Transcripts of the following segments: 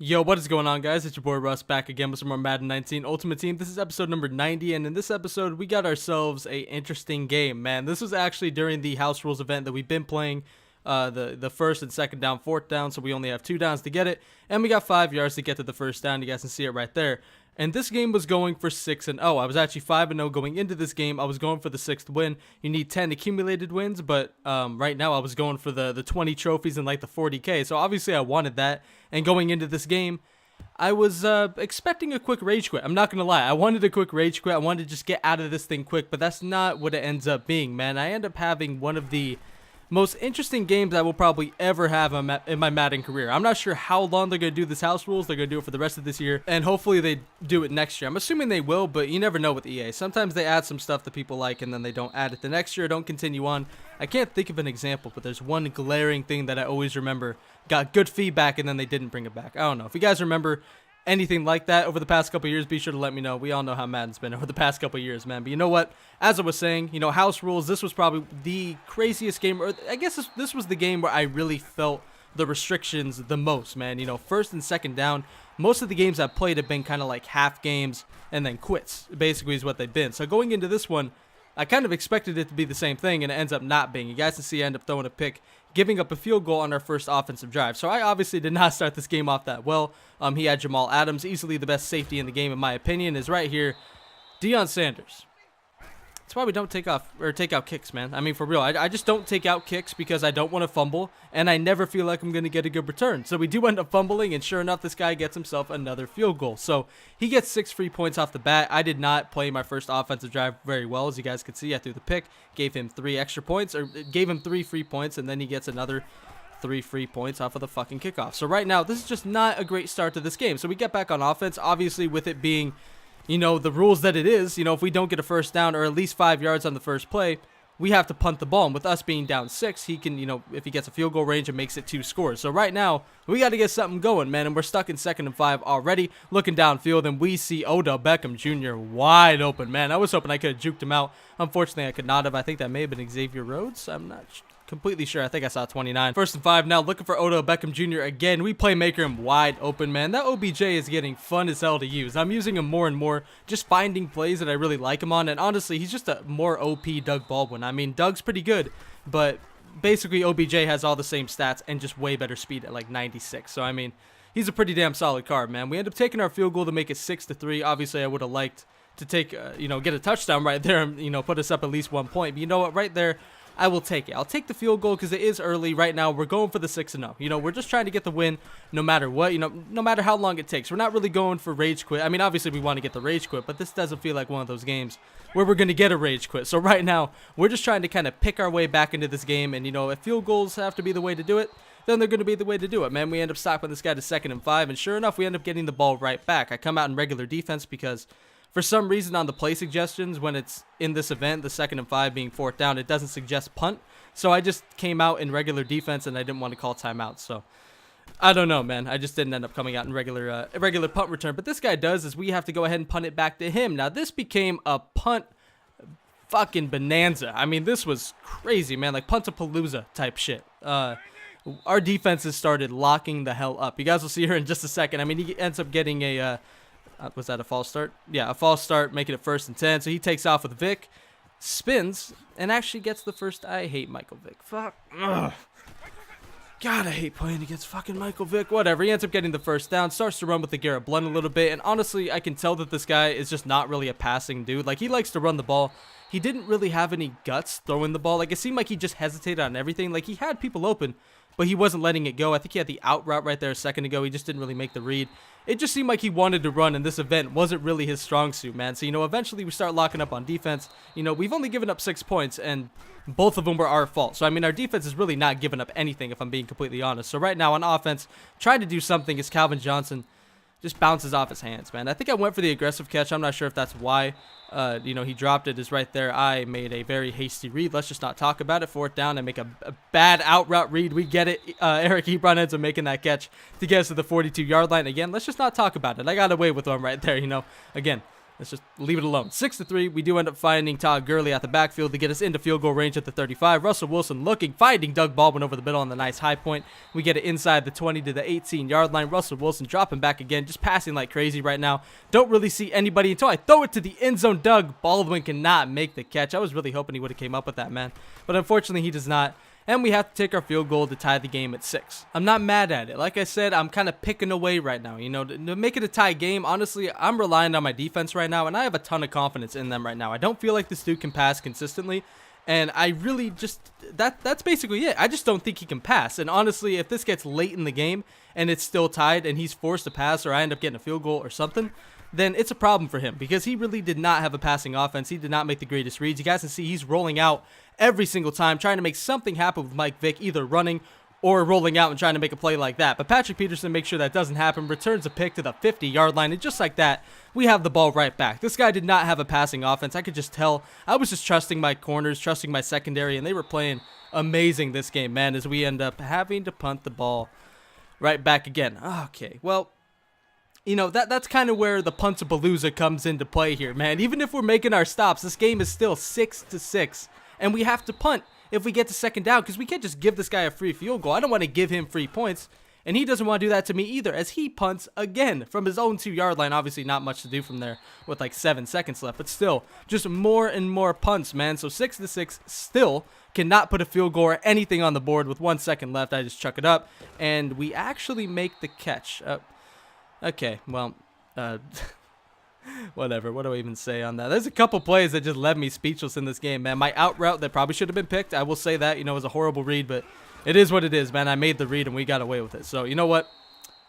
Yo, what is going on, guys? It's your boy Russ back again with some more Madden 19 Ultimate Team. This is episode number 90, and in this episode, we got ourselves a interesting game, man. This was actually during the House Rules event that we've been playing, the first and second down, fourth down, so we only have 2 downs to get it, and we got 5 yards to get to the first down. You guys can see it right there. And this game was going for 6-0. I was actually 5-0 going into this game. I was going for the 6th win. You need 10 accumulated wins, but right now I was going for the 20 trophies and like the 40K. So obviously I wanted that. And going into this game, I was expecting a quick rage quit. I'm not going to lie. I wanted a quick rage quit. I wanted to just get out of this thing quick, but that's not what it ends up being, man. I end up having one of the most interesting games I will probably ever have in my Madden career. I'm not sure how long they're going to do this house rules. They're going to do it for the rest of this year, and hopefully they do it next year. I'm assuming they will, but you never know with EA. Sometimes they add some stuff that people like, and then they don't add it the next year, don't continue on. I can't think of an example, but there's one glaring thing that I always remember. Got good feedback, and then they didn't bring it back. I don't know. If you guys remember anything like that over the past couple of years, be sure to let me know. We all know how Madden's been over the past couple of years, man. But you know what? As I was saying, you know, house rules, this was probably the craziest game, or I guess this was the game where I really felt the restrictions the most, man. You know, first and second down, most of the games I've played have been kind of like half games and then quits, basically is what they've been. So going into this one, I kind of expected it to be the same thing, and it ends up not being. You guys can see I end up throwing a pick, giving up a field goal on our first offensive drive. So I obviously did not start this game off that well. He had Jamal Adams, easily the best safety in the game in my opinion, is right here, Deion Sanders. That's why we don't take out kicks, man. I mean, for real, I just don't take out kicks because I don't want to fumble, and I never feel like I'm going to get a good return. So we do end up fumbling, and sure enough, this guy gets himself another field goal. So he gets 6 free points off the bat. I did not play my first offensive drive very well, as you guys can see. I threw the pick, gave him 3 extra points, or gave him 3 free points, and then he gets another 3 free points off of the fucking kickoff. So right now, this is just not a great start to this game. So we get back on offense, obviously with it being, you know, the rules that it is. You know, if we don't get a first down or at least 5 yards on the first play, we have to punt the ball. And with us being down 6, he can, you know, if he gets a field goal range, it makes it 2 scores. So right now, we got to get something going, man. And we're stuck in 2nd and 5 already, looking downfield, and we see Odell Beckham Jr. wide open, man. I was hoping I could have juked him out. Unfortunately, I could not have. I think that may have been Xavier Rhodes. I'm not completely sure. I think I saw 29. 1st and 5 now, looking for Odell Beckham Jr. again. We playmaker him wide open, man. That OBJ is getting fun as hell to use. I'm using him more and more, just finding plays that I really like him on. And honestly, he's just a more OP Doug Baldwin. I mean, Doug's pretty good, but basically OBJ has all the same stats and just way better speed at like 96. So I mean, he's a pretty damn solid card, man. We end up taking our field goal to make it 6-3. Obviously, I would have liked to take, you know, get a touchdown right there and, you know, put us up at least 1 point. But you know what? Right there, I will take it. I'll take the field goal because it is early. Right now, we're going for the 6-0. You know, we're just trying to get the win no matter what, you know, no matter how long it takes. We're not really going for rage quit. I mean, obviously, we want to get the rage quit, but this doesn't feel like one of those games where we're going to get a rage quit. So right now, we're just trying to kind of pick our way back into this game. And, you know, if field goals have to be the way to do it, then they're going to be the way to do it, man. We end up stopping this guy to 2nd and 5, and sure enough, we end up getting the ball right back. I come out in regular defense because for some reason on the play suggestions, when it's in this event, the 2nd and 5 being 4th down, it doesn't suggest punt. So I just came out in regular defense, and I didn't want to call timeout. So I don't know, man. I just didn't end up coming out in regular punt return. But this guy does is we have to go ahead and punt it back to him. Now, this became a punt fucking bonanza. I mean, this was crazy, man. Like Puntapalooza type shit. Our defenses started locking the hell up. You guys will see here in just a second. I mean, he ends up getting a was that a false start? Yeah, a false start, making it 1st and 10. So he takes off with Vic, spins, and actually gets the first. I hate Michael Vick. Fuck. Ugh. God, I hate playing against fucking Michael Vick. Whatever. He ends up getting the first down, starts to run with the Garrett Blunt a little bit, and honestly, I can tell that this guy is just not really a passing dude. Like, he likes to run the ball. He didn't really have any guts throwing the ball. Like, it seemed like he just hesitated on everything. Like, he had people open, but he wasn't letting it go. I think he had the out route right there a second ago. He just didn't really make the read. It just seemed like he wanted to run, and this event wasn't really his strong suit, man. So, you know, eventually we start locking up on defense. You know, we've only given up 6 points, and both of them were our fault. So, I mean, our defense is really not giving up anything, if I'm being completely honest. So, right now on offense, trying to do something is Calvin Johnson just bounces off his hands, man. I think I went for the aggressive catch. I'm not sure if that's why. You know, he dropped it. Is right there. I made a very hasty read. Let's just not talk about it. 4th down. I make a bad out route read. We get it. Eric Ebron ends up making that catch to get us to the 42-yard line. Again, let's just not talk about it. I got away with one right there, you know. Again, Let's just leave it alone. 6-3. We do end up finding Todd Gurley at the backfield to get us into field goal range at the 35. Russell Wilson finding Doug Baldwin over the middle on the nice high point. We get it inside the 20 to the 18-yard line. Russell Wilson dropping back again, just passing like crazy right now. Don't really see anybody until I throw it to the end zone. Doug Baldwin cannot make the catch. I was really hoping he would have came up with that, man. But unfortunately, he does not. And we have to take our field goal to tie the game at 6. I'm not mad at it. Like I said, I'm kind of picking away right now. You know, to make it a tie game, honestly, I'm relying on my defense right now, and I have a ton of confidence in them right now. I don't feel like this dude can pass consistently, and I really just, that's basically it. I just don't think he can pass. And honestly, if this gets late in the game and it's still tied and he's forced to pass or I end up getting a field goal or something, then it's a problem for him because he really did not have a passing offense. He did not make the greatest reads. You guys can see he's rolling out every single time, trying to make something happen with Mike Vick, either running or rolling out and trying to make a play like that. But Patrick Peterson makes sure that doesn't happen, returns a pick to the 50-yard line, and just like that, we have the ball right back. This guy did not have a passing offense. I could just tell. I was just trusting my corners, trusting my secondary, and they were playing amazing this game, man, as we end up having to punt the ball right back again. Okay, well, you know, that's kind of where the punt-a-palooza comes into play here, man. Even if we're making our stops, this game is still 6-6, and we have to punt if we get to second down because we can't just give this guy a free field goal. I don't want to give him free points, and he doesn't want to do that to me either as he punts again from his own 2-yard line. Obviously, not much to do from there with like 7 seconds left, but still, just more and more punts, man. So 6-6 still cannot put a field goal or anything on the board with 1 second left. I just chuck it up, and we actually make the catch. Okay, well, whatever. What do I even say on that? There's a couple plays that just left me speechless in this game, man. My out route that probably should have been picked, I will say that, you know, it was a horrible read, but it is what it is, man. I made the read, and we got away with it. So, you know what?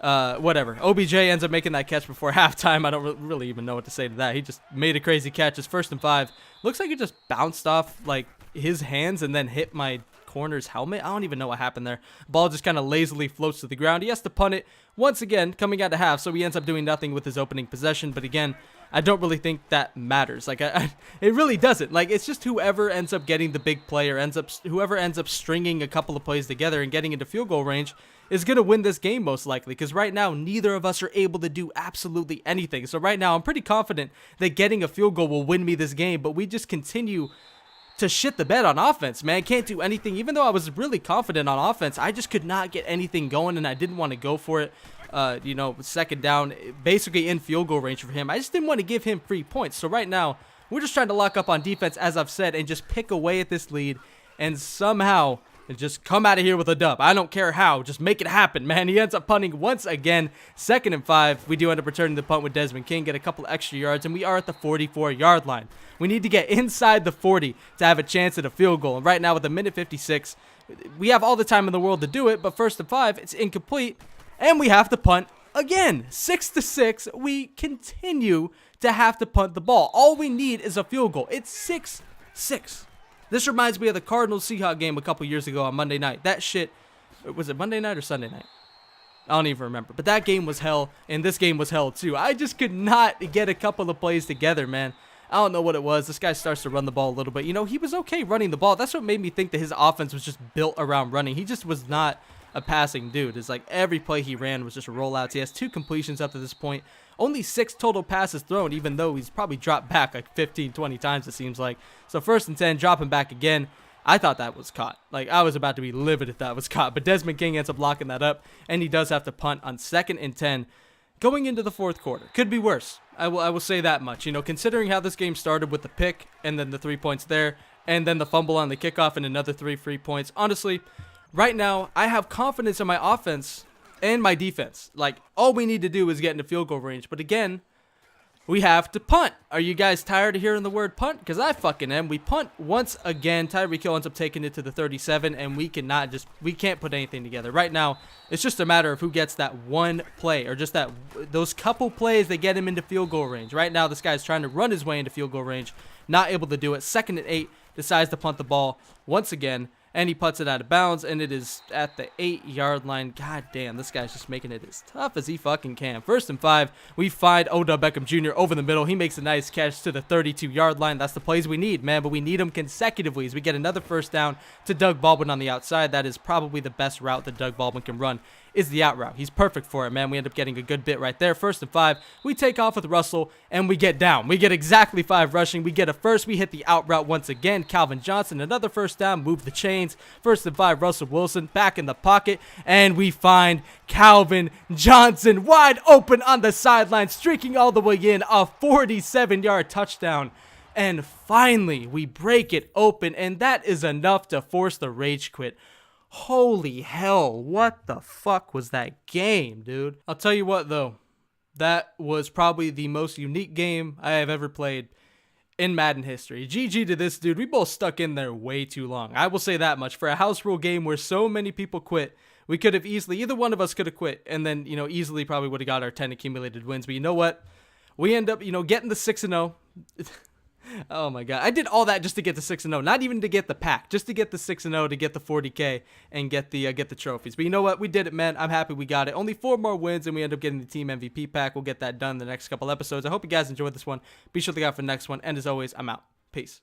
Whatever. OBJ ends up making that catch before halftime. I don't really even know what to say to that. He just made a crazy catch. It's 1st and 5. Looks like it just bounced off, like, his hands and then hit my corner's helmet. I don't even know what happened there. Ball just kind of lazily floats to the ground. He has to punt it once again coming out of half, so he ends up doing nothing with his opening possession. But again, I don't really think that matters. Like, it really doesn't. Like, it's just whoever ends up getting the big play or whoever ends up stringing a couple of plays together and getting into field goal range is going to win this game most likely, because right now neither of us are able to do absolutely anything. So right now I'm pretty confident that getting a field goal will win me this game, but we just continue to shit the bed on offense, man. Can't do anything. Even though I was really confident on offense, I just could not get anything going, and I didn't want to go for it. You know, second down, basically in field goal range for him. I just didn't want to give him free points. So right now, we're just trying to lock up on defense, as I've said, and just pick away at this lead and somehow just come out of here with a dub. I don't care how. Just make it happen, man. He ends up punting once again. 2nd and 5. We do end up returning the punt with Desmond King, get a couple extra yards, and we are at the 44-yard line. We need to get inside the 40 to have a chance at a field goal. And right now, with a minute 56, we have all the time in the world to do it, but 1st and 5, it's incomplete, and we have to punt again. 6-6, we continue to have to punt the ball. All we need is a field goal. It's 6-6. This reminds me of the Cardinals-Seahawks game a couple years ago on Monday night. That shit, was it Monday night or Sunday night? I don't even remember. But that game was hell, and this game was hell too. I just could not get a couple of plays together, man. I don't know what it was. This guy starts to run the ball a little bit. You know, he was okay running the ball. That's what made me think that his offense was just built around running. He just was not a passing dude. It's like every play he ran was just rollouts. He has 2 completions up to this point. Only 6 total passes thrown, even though he's probably dropped back like 15, 20 times, it seems like. So 1st and 10, dropping back again. I thought that was caught. Like, I was about to be livid if that was caught. But Desmond King ends up locking that up, and he does have to punt on 2nd and 10. Going into the 4th quarter. Could be worse. I will say that much. You know, considering how this game started with the pick, and then the 3 points there, and then the fumble on the kickoff, and another 3 free points. Honestly, right now, I have confidence in my offense and my defense. Like, all we need to do is get into field goal range. But again, we have to punt. Are you guys tired of hearing the word punt? Because I fucking am. We punt once again. Tyreek Hill ends up taking it to the 37, and we can't put anything together. Right now, it's just a matter of who gets that one play, or just those couple plays that get him into field goal range. Right now, this guy's trying to run his way into field goal range, not able to do it. 2nd and 8, decides to punt the ball once again. And he puts it out of bounds, and it is at the 8-yard line. God damn, this guy's just making it as tough as he fucking can. 1st and 5, we find Odell Beckham Jr. over the middle. He makes a nice catch to the 32-yard line. That's the plays we need, man, but we need them consecutively as we get another 1st down to Doug Baldwin on the outside. That is probably the best route that Doug Baldwin can run is the out route. He's perfect for it, man. We end up getting a good bit right there. 1st and 5. We take off with Russell, and we get down. We get exactly 5 rushing. We get a first. We hit the out route once again. Calvin Johnson, another first down. Move the chains. 1st and 5. Russell Wilson back in the pocket, and we find Calvin Johnson wide open on the sideline, streaking all the way in, a 47-yard touchdown. And finally, we break it open, and that is enough to force the rage quit. Holy hell, what the fuck was that game, dude? I'll tell you what, though. That was probably the most unique game I have ever played in Madden history. GG to this dude. We both stuck in there way too long. I will say that much. For a house rule game where so many people quit, we could have easily, either one of us could have quit, and then, easily probably would have got our 10 accumulated wins. But you know what? We end up, getting the 6-0. Oh my god. I did all that just to get the 6-0. Not even to get the pack. Just to get the 6-0, to get the 40K, and get the trophies. But you know what? We did it, man. I'm happy we got it. Only 4 more wins, and we end up getting the team MVP pack. We'll get that done in the next couple episodes. I hope you guys enjoyed this one. Be sure to look out for the next one. And as always, I'm out. Peace.